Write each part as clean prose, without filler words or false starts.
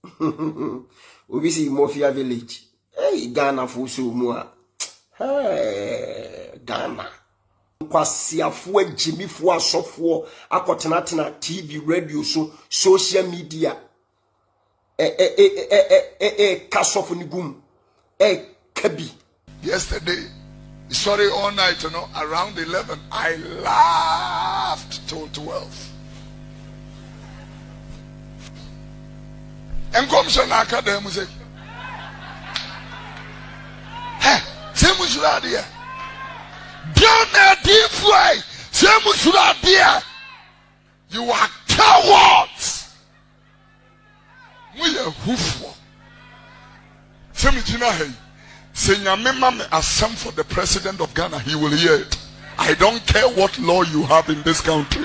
Obisi Mafia Village. Hey, Ghana for so more. Hey, Ghana. Kwasiafo Jimmy for software akotenatena TV radio so social media kasofo nigum kabi. Yesterday, sorry, all night, around 11, I laughed till 12. And Commission Academy say, hey, same with you out here. Down there, deep way, same with you out there. You are cowards. We are hoofed. Same with you now, hey. Say, Nyamema assemble for the president of Ghana, he will hear it. I don't care what law you have in this country.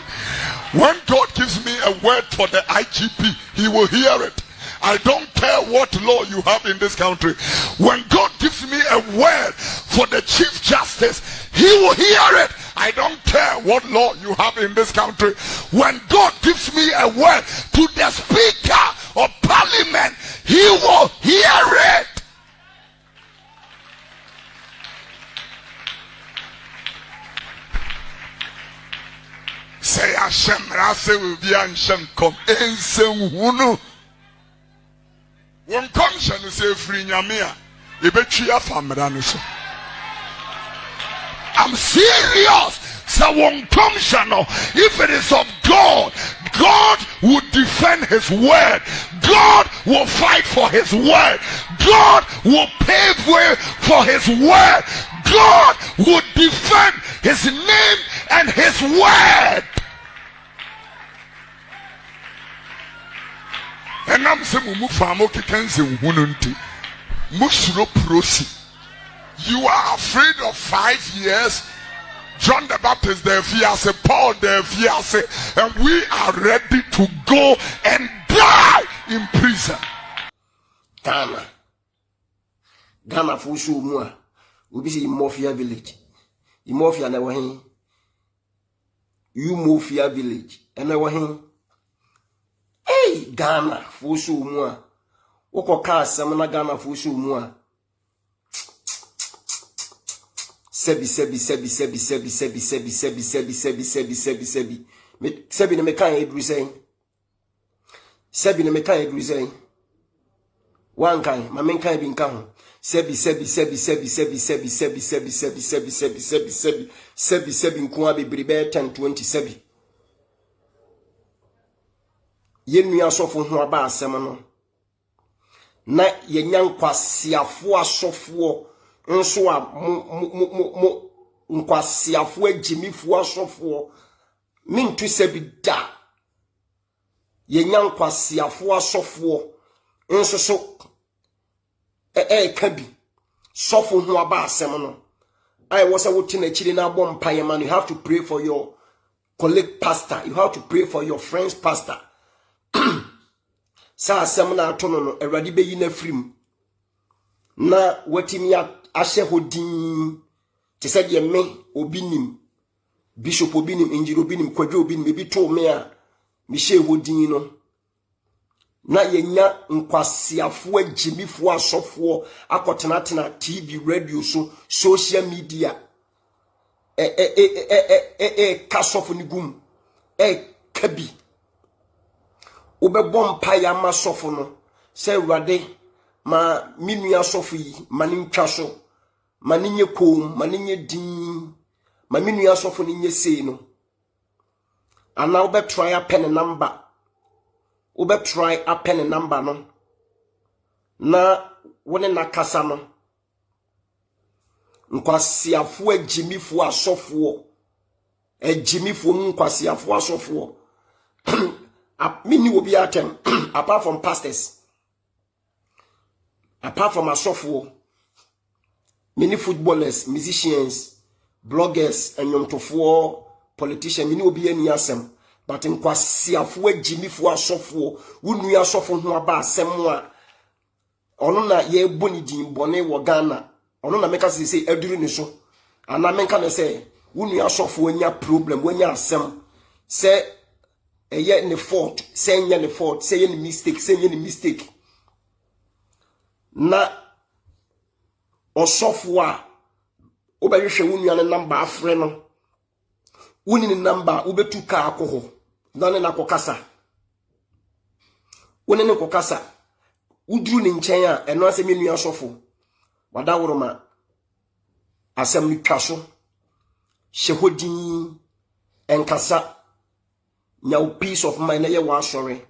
When God gives me a word for the IGP, he will hear it. I don't care what law you have in this country. When God gives me a word for the Chief Justice, he will hear it. I don't care what law you have in this country. When God gives me a word to the Speaker of Parliament, he will hear it. Say Hashem Rase will be Hashem come ensem hunu. One commission to say free nyamia. Ibetria famra no so. I'm serious. So one commission, if it is of God, God will defend his word. God will fight for his word. God will pave way for his word. God will defend his name and his word. And I'm saying, you are afraid of 5 years. John the Baptist, the fiancé, Paul, the fiancé, and we are ready to go and die in prison. Ghana for sure more. We be in Mafia Village. In Mafia never hin. You Mafia Village, and never hin. Hey, Ghana for sure more. Oko cast Samana Ghana for sure more. Sebi. Sebi ne mekan edru sen. Sebi ne mekan edru sen. Wan kan, ma men kan bi nka ho. Sebi nko abebrebe 10-20 sebi. Yenu asofo ho aba asem no. Na yenyan kwasiafo asofo nso a nkwasiafo agimifo asofo mintu sebi da yenyan kwasiafo asofo nso so kabi sofo ho aba asem no I was a wotin achiri na bom man. You have to pray for your colleague pastor, you have to pray for your friend's pastor. Sa asem na atono no awrade be yi na frim na watimi ashe hodin te said ye me obinim bishop obinim engineer obinim kwadwo obinim ebi to me a mi she hodin no na yenya nkwasiafo agimifo asofo akotenatena TV radio so social media kasofo nigum kabi ubebom pa ya masofo no se awrade ma minua sofo yi manintwa so maninye kom maninye din ma minua sofo ni nye sei no ana ube try a pen number no na wone nakasa no nkwasiafo agimifo asofo nkwasiafo asofo mini will be atem apart from pastors, apart from asofo, many footballers, musicians, bloggers, and yomtofo politicians, many will be any asem. But in kwasiafo agimifo asofo, unu ya asofo ho aba asemwa. Ono na ye boni din bone wo Ghana. Ono na meka say aduru ni so. Ana menka na say unu ya asofo anya problem, wanya asem. Say eye ne fault, say nya ne fault, say any mistake, say any mistake. na osofo a obehwehwe wunua ne number afre no wuni ne number obetu ka akoho na ne nakokasa woni ne kokasa uduru ne nchen a eno asem nua asofo wadawroma asem ni twaso shehodin enkasa nya peace of mind na ye wa sorry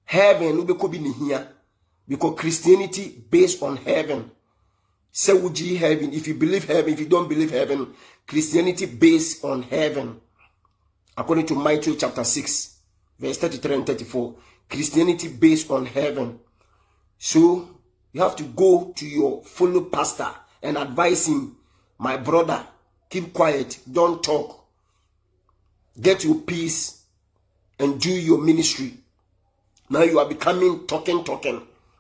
heaven ubeko bi ne hia because Christianity based on heaven. Say would you heaven if you believe heaven, if you don't believe heaven, Christianity based on heaven. According to Matthew chapter 6 verse 33 and 34, Christianity based on heaven. So you have to go to your fellow pastor and advise him, my brother, keep quiet, don't talk, get your peace and do your ministry. Now you are becoming talking,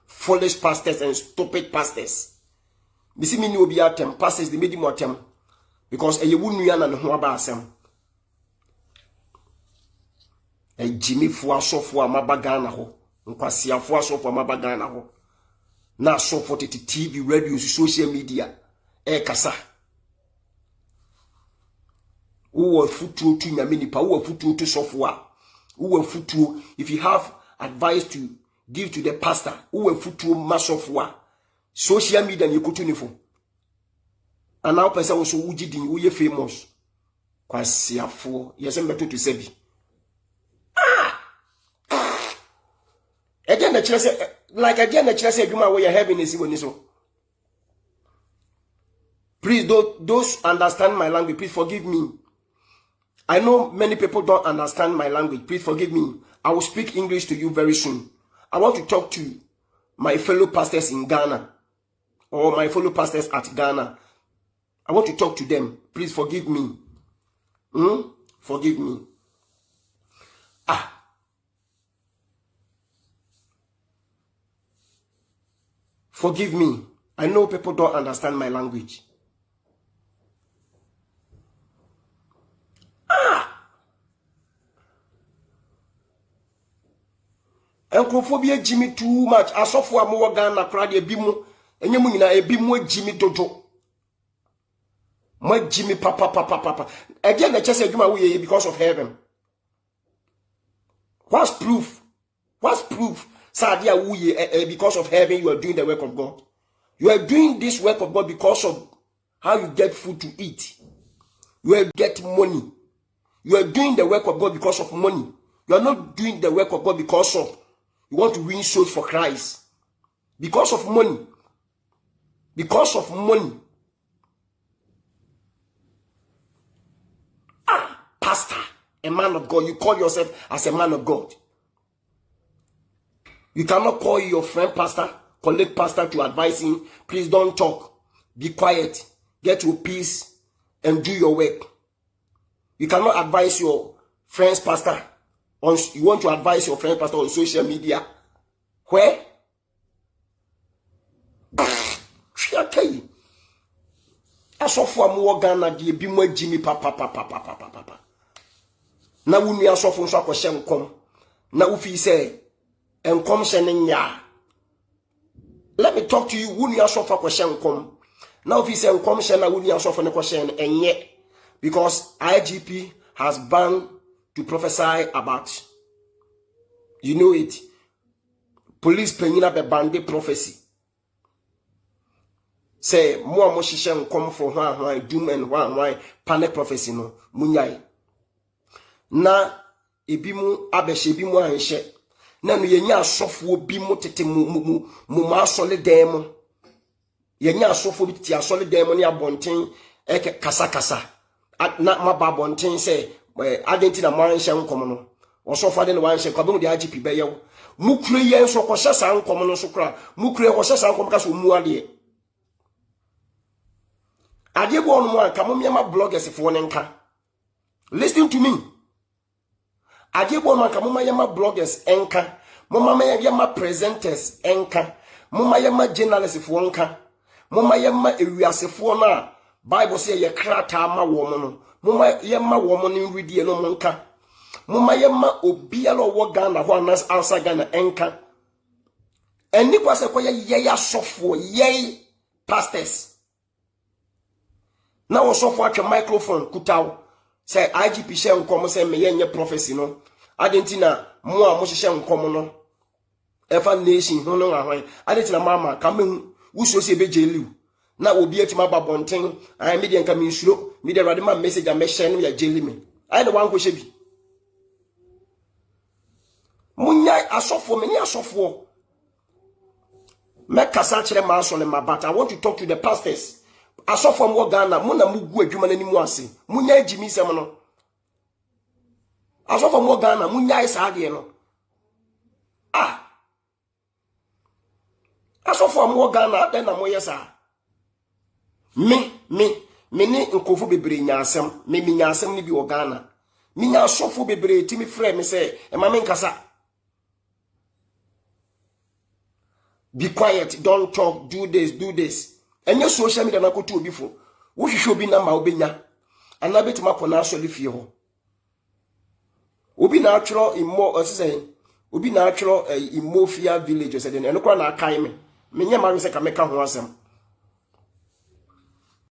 foolish pastors and stupid pastors. Bisi mi ni obi atem pastors they made him atem because eye wunua na ne ho aba asem. Jimmy fu asofo amabaga na ho, nkwasiafo asofo amabaga na ho. Na asofo tete TV, radio, social media kasa. Uwa futuo tu nyame nipa, uwa futuo tu sofo uwa futuo. If you have advice to give to the pastor, uwa futuo masofo social media ni kutu nifo. And now person also ujidin uye famous. Kwasiafo yesembeto to sebi. Again the church again the church you where your heaven is when so. Please those understand my language, please forgive me. I know many people don't understand my language. Please forgive me. I will speak English to you very soon. I want to talk to my fellow pastors in Ghana or my fellow pastors at Ghana. I want to talk to them. Please forgive me. Forgive me. Forgive me. I know people don't understand my language. Enkophobia Jimmy too much. Asofo amowo Ghana krade ebimu. Enyemu nyina ebimu Jimmy dojo. Mo Jimmy papa. Again the church adwuma we because of heaven. What's proof? Sadia we because of heaven you are doing the work of God. You are doing this work of God because of how you get food to eat. You will get money. You are doing the work of God because of money. You are not doing the work of God because of you want to win souls for Christ. Because of money. Because of money. Pastor, a man of God. You call yourself as a man of God. You cannot call your friend pastor, colleague pastor to advise him. Please don't talk. Be quiet. Get your peace and do your work. You cannot advise your friend's pastor. You want to advise your friend pastor on social media. Where? I tell you. As of for more Ghana, the be more Jimmy papa. Now we need as of for so question come. Now if he say and come sending ya. Let me talk to you. Who need as of for question come. Now if he say come send, I will need as of for the question and yet because IGP has banned to prophesy about, you know it. Police penina be bande prophecy. Say more shishan come for why doom and why panic prophecy no munyai. Na ebimu abeshe bimu anshe. Na no yenya asofo bimu tete mu ma asole dem. Yenya asofo bi tete asole dem ne abonten kasa. Na maba abonten say Argentina man shan komo no osofo de no wan shan kwabemu de IGP be yew mukure yen so ko hyesa nkomo no so kra mukure ko hyesa nkomo ka so mu ade bo no an ka mo miema bloggers fo ne nka listen to me bo no an ka mo mayema bloggers enka mo mayema presenters enka mo mayema journalists fo nka mo mayema ewiasefo na Bible say ye krata ma wo mo no Muma yema woman in redia no monka. Muma yema obialo wo Ghana ho anas outside Ghana enka. eni kwa se kwa ye asofo ye pastors na wo sofo atwe microphone kutaw say IGP she nkom say me ye nye prophecy no adentina mo a mo hye nkom no efa nation no no ahwan adentina mama kamen wuso se be jeliu na obi atima babonten ai media nka me nsuro media rade ma message a me share no ya jeli me ai the one ko hye bi munya asofo me ni asofo me kasa kire ma so le ma but I want to talk to the pastors asofo mo Ghana mo na mugu adwuma na nimu ase munya ejimi sem no asofo mo Ghana munya isa ade no asofo mo Ghana den na mo yesa me ni nkofo bebre nya asem me nya asem ni bi o Ghana me nya asofo bebre ti mi frɛ me sɛ e ma me nkasa. Be quiet, don't talk, do this. And your social media na ko to obi fo. Wo hwehwe obi na ma obenya. Ana betima ko na asoli fie ho. Obi na atwro immo osese. Obi na atwro Imofia village osede. Eno kwa na akai me. Menye ma se ka meka ho asem.